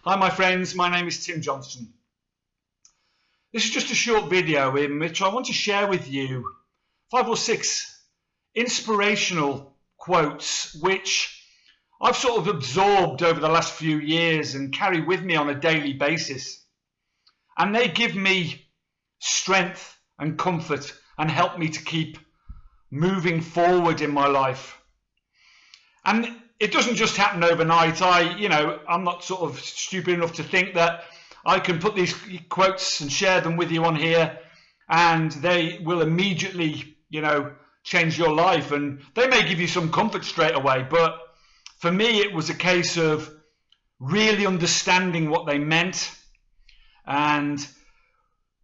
Hi my friends, my name is Tim Johnson. This is just a short video in which I want to share with you 5 or 6 inspirational quotes which I've sort of absorbed over the last few years and carry with me on a daily basis. And they give me strength and comfort and help me to keep moving forward in my life. And it doesn't just happen overnight. I'm not sort of stupid enough to think that I can put these quotes and share them with you on here and they will immediately, change your life, and they may give you some comfort straight away. But for me, it was a case of really understanding what they meant and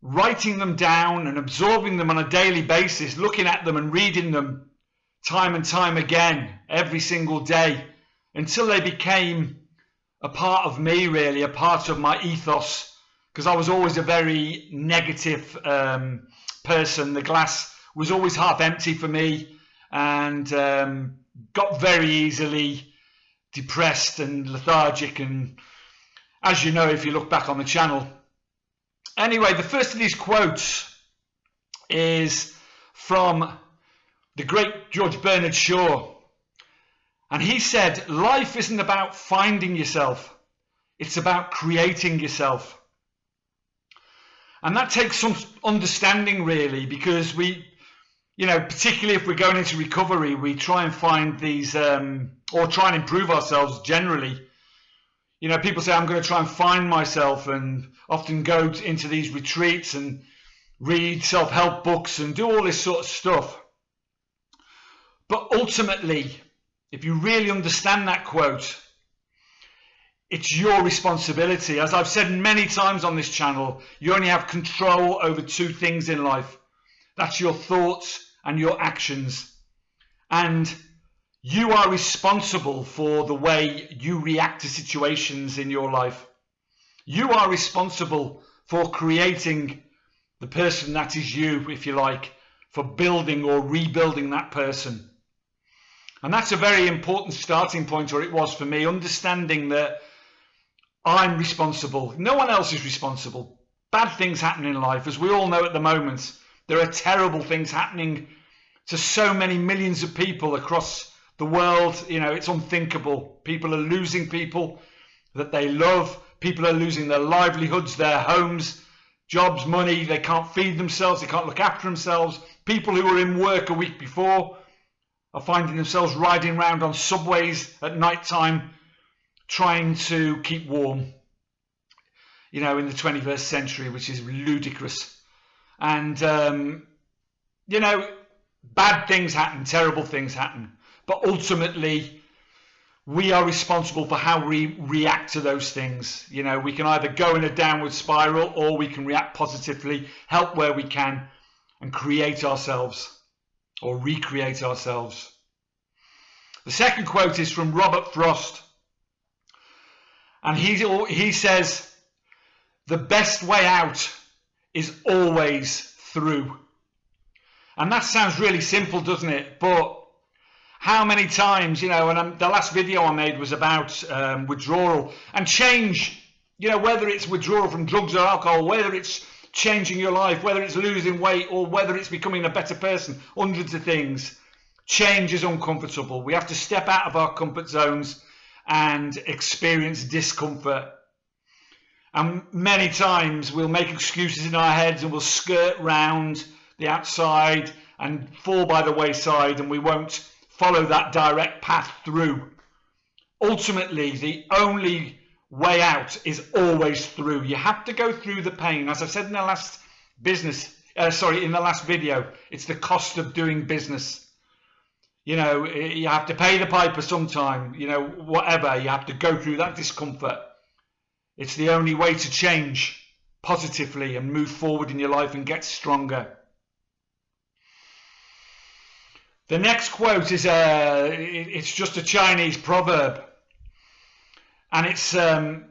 writing them down and absorbing them on a daily basis, looking at them and reading them time and time again, every single day, until they became a part of me, really, a part of my ethos, because I was always a very negative person. The glass was always half empty for me, and got very easily depressed and lethargic, and as you know if you look back on the channel. Anyway, the first of these quotes is from the great George Bernard Shaw. And he said, life isn't about finding yourself, it's about creating yourself. And that takes some understanding, really, because we, particularly if we're going into recovery, we try and find these, or try and improve ourselves generally. People say, I'm going to try and find myself, and often go into these retreats and read self-help books and do all this sort of stuff. But ultimately, if you really understand that quote, it's your responsibility. As I've said many times on this channel, you only have control over 2 things in life. That's your thoughts and your actions. And you are responsible for the way you react to situations in your life. You are responsible for creating the person that is you, if you like, for building or rebuilding that person. And that's a very important starting point, or it was for me, understanding that I'm responsible. No one else is responsible. Bad things happen in life, as we all know at the moment. There are terrible things happening to so many millions of people across the world. It's unthinkable. People are losing people that they love. People are losing their livelihoods, their homes, jobs, money. They can't feed themselves. They can't look after themselves. People who were in work a week before are finding themselves riding around on subways at night time trying to keep warm, in the 21st century, which is ludicrous. And, bad things happen, terrible things happen. But ultimately, we are responsible for how we react to those things. We can either go in a downward spiral, or we can react positively, help where we can, and create ourselves, or recreate ourselves. The second quote is from Robert Frost. And he says, the best way out is always through. And that sounds really simple, doesn't it? But how many times, the last video I made was about withdrawal and change, whether it's withdrawal from drugs or alcohol, whether it's changing your life, whether it's losing weight, or whether it's becoming a better person, hundreds of things. Change is uncomfortable. We have to step out of our comfort zones and experience discomfort. And many times we'll make excuses in our heads and we'll skirt round the outside and fall by the wayside, and we won't follow that direct path through. Ultimately, the only way out is always through. You have to go through the pain. As I said in the last video, it's the cost of doing business. You have to pay the piper sometime, whatever. You have to go through that discomfort. It's the only way to change positively and move forward in your life and get stronger. The next quote is it's just a Chinese proverb, and it's the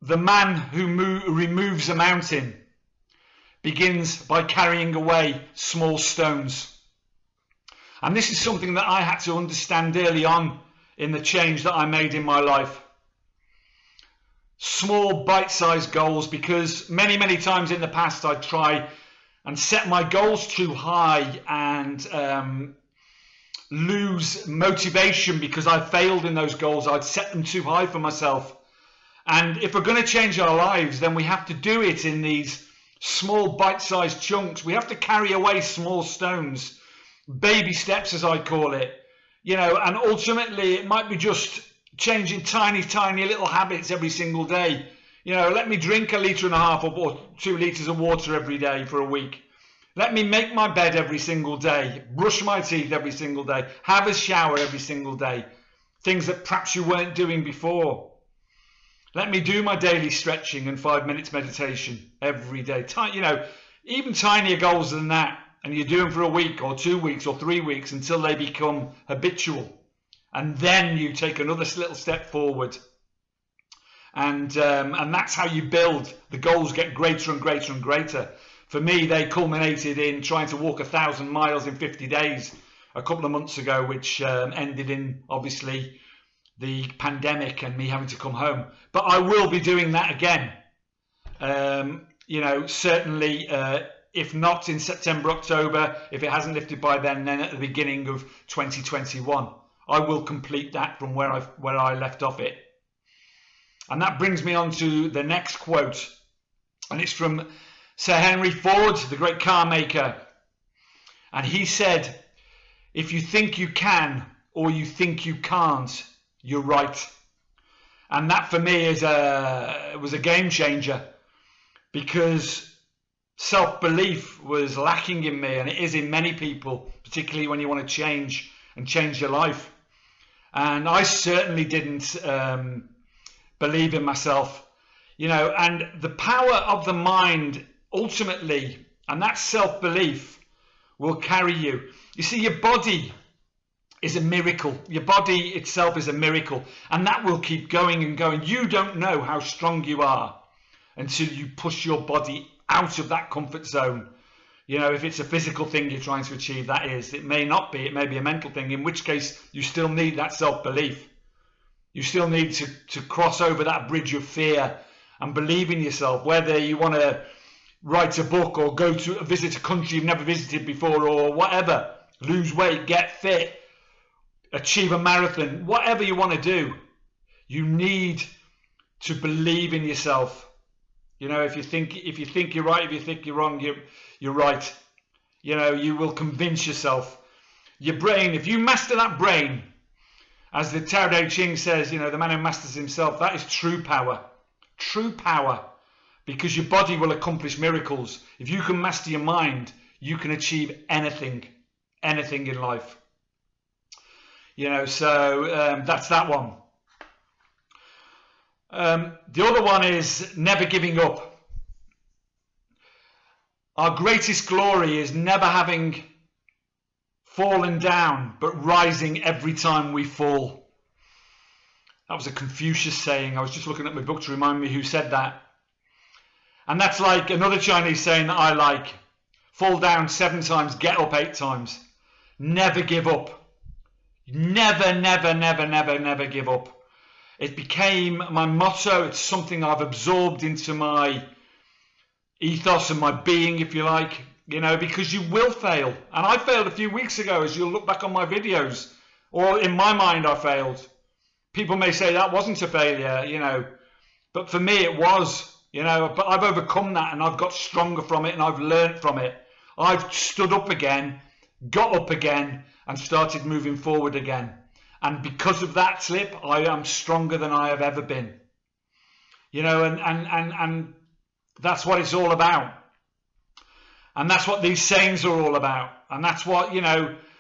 man who removes a mountain begins by carrying away small stones. And this is something that I had to understand early on in the change that I made in my life. small bite-sized goals, because many times in the past I'd try and set my goals too high and lose motivation because I failed in those goals. I'd set them too high for myself. And if we're going to change our lives, then we have to do it in these small bite-sized chunks. We have to carry away small stones, baby steps as I call it, and ultimately it might be just changing tiny little habits every single day. Let me drink 1.5 litres or 2 litres of water every day for a week. Let me make my bed every single day, brush my teeth every single day, have a shower every single day, things that perhaps you weren't doing before. Let me do my daily stretching and 5 minutes meditation every day. Even tinier goals than that, and you do them for a week or 2 weeks or 3 weeks until they become habitual. And then you take another little step forward. And that's how you build. The goals get greater and greater and greater. For me, they culminated in trying to walk 1,000 miles in 50 days a couple of months ago, which ended in, obviously, the pandemic and me having to come home. But I will be doing that again. Certainly, if not in September, October, if it hasn't lifted by then at the beginning of 2021, I will complete that from where I left off it. And that brings me on to the next quote. And it's from Sir Henry Ford, the great car maker. And he said, "If you think you can or you think you can't, you're right." And that for me was a game changer, because self-belief was lacking in me, and it is in many people, particularly when you want to change your life. And I certainly didn't believe in myself, and the power of the mind ultimately, and that self-belief will carry you. You see, your body is a miracle. Your body itself is a miracle, and that will keep going and going. You don't know how strong you are until you push your body out of that comfort zone. If it's a physical thing you're trying to achieve, that is. It may not be. It may be a mental thing, in which case you still need that self-belief. You still need to cross over that bridge of fear and believe in yourself, whether you want to write a book or go to visit a country you've never visited before, or whatever, lose weight, get fit, achieve a marathon, whatever you want to do. You need to believe in yourself. If you think you're right, if you think you're wrong, you're right. You will convince yourself. Your brain, if you master that brain, as the Tao Te Ching says, the man who masters himself, that is true power. True power. Because your body will accomplish miracles. If you can master your mind, you can achieve anything in life. So that's that one. The other one is never giving up. Our greatest glory is never having fallen down, but rising every time we fall. That was a Confucius saying. I was just looking at my book to remind me who said that. And that's like another Chinese saying that I like. Fall down 7 times, get up 8 times. Never give up. Never, never, never, never, never give up. It became my motto. It's something I've absorbed into my ethos and my being, if you like, because you will fail. And I failed a few weeks ago, as you'll look back on my videos, or in my mind I failed. People may say that wasn't a failure, but for me it was, but I've overcome that, and I've got stronger from it, and I've learned from it. I've stood up again, got up again, and started moving forward again. And because of that slip, I am stronger than I have ever been. And that's what it's all about. And that's what these sayings are all about. And that's what,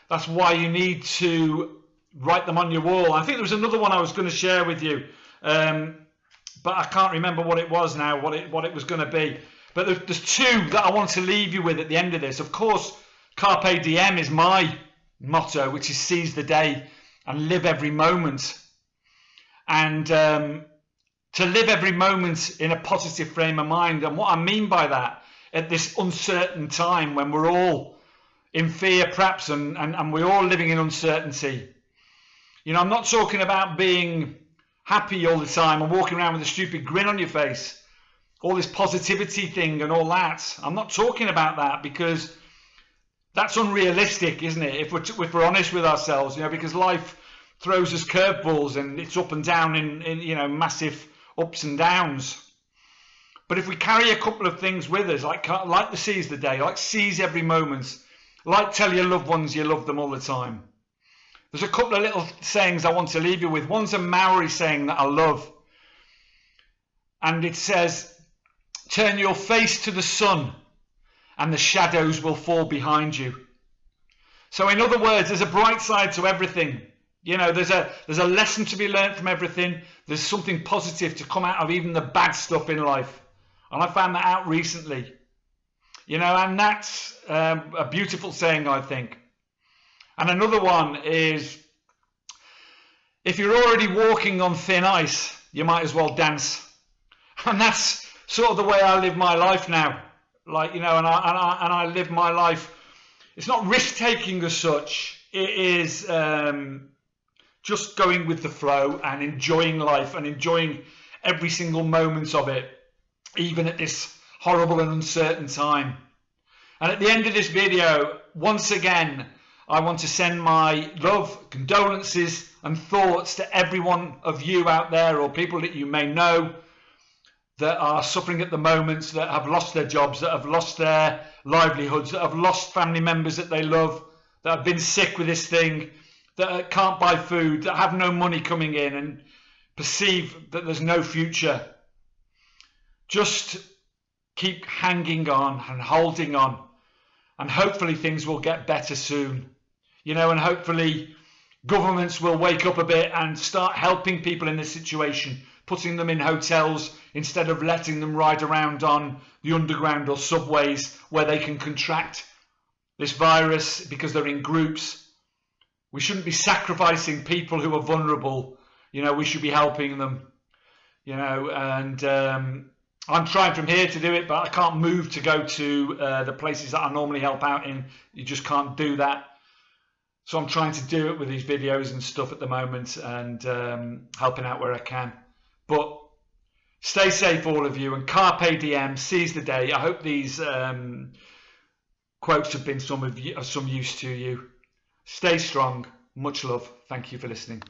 that's why you need to write them on your wall. I think there was another one I was going to share with you, but I can't remember what it was now, what it was going to be. But there's 2 that I want to leave you with at the end of this. Of course, Carpe Diem is my motto, which is seize the day and live every moment. And to live every moment in a positive frame of mind. And what I mean by that, at this uncertain time when we're all in fear perhaps, and we're all living in uncertainty. I'm not talking about happy all the time and walking around with a stupid grin on your face, all this positivity thing and all that. I'm not talking about that, because that's unrealistic, isn't it? If we're honest with ourselves, because life throws us curveballs and it's up and down in massive ups and downs. But if we carry a couple of things with us, like to seize the day, like seize every moment, like tell your loved ones you love them all the time. There's a couple of little sayings I want to leave you with. One's a Maori saying that I love. And it says, turn your face to the sun and the shadows will fall behind you. So in other words, there's a bright side to everything. There's a lesson to be learned from everything. There's something positive to come out of even the bad stuff in life. And I found that out recently. And that's a beautiful saying, I think. And another one is, if you're already walking on thin ice, you might as well dance. And that's sort of the way I live my life now. And I live my life. It's not risk-taking as such. It is just going with the flow and enjoying life and enjoying every single moment of it, even at this horrible and uncertain time. And at the end of this video, once again, I want to send my love, condolences and thoughts to every one of you out there, or people that you may know that are suffering at the moment, that have lost their jobs, that have lost their livelihoods, that have lost family members that they love, that have been sick with this thing, that can't buy food, that have no money coming in and perceive that there's no future. Just keep hanging on and holding on, and hopefully things will get better soon. And hopefully governments will wake up a bit and start helping people in this situation, putting them in hotels instead of letting them ride around on the underground or subways where they can contract this virus because they're in groups. We shouldn't be sacrificing people who are vulnerable. We should be helping them. And I'm trying from here to do it, but I can't move to go to the places that I normally help out in. You just can't do that. So I'm trying to do it with these videos and stuff at the moment, and helping out where I can. But stay safe, all of you, and carpe diem, seize the day. I hope these quotes have been of some use to you. Stay strong. Much love. Thank you for listening.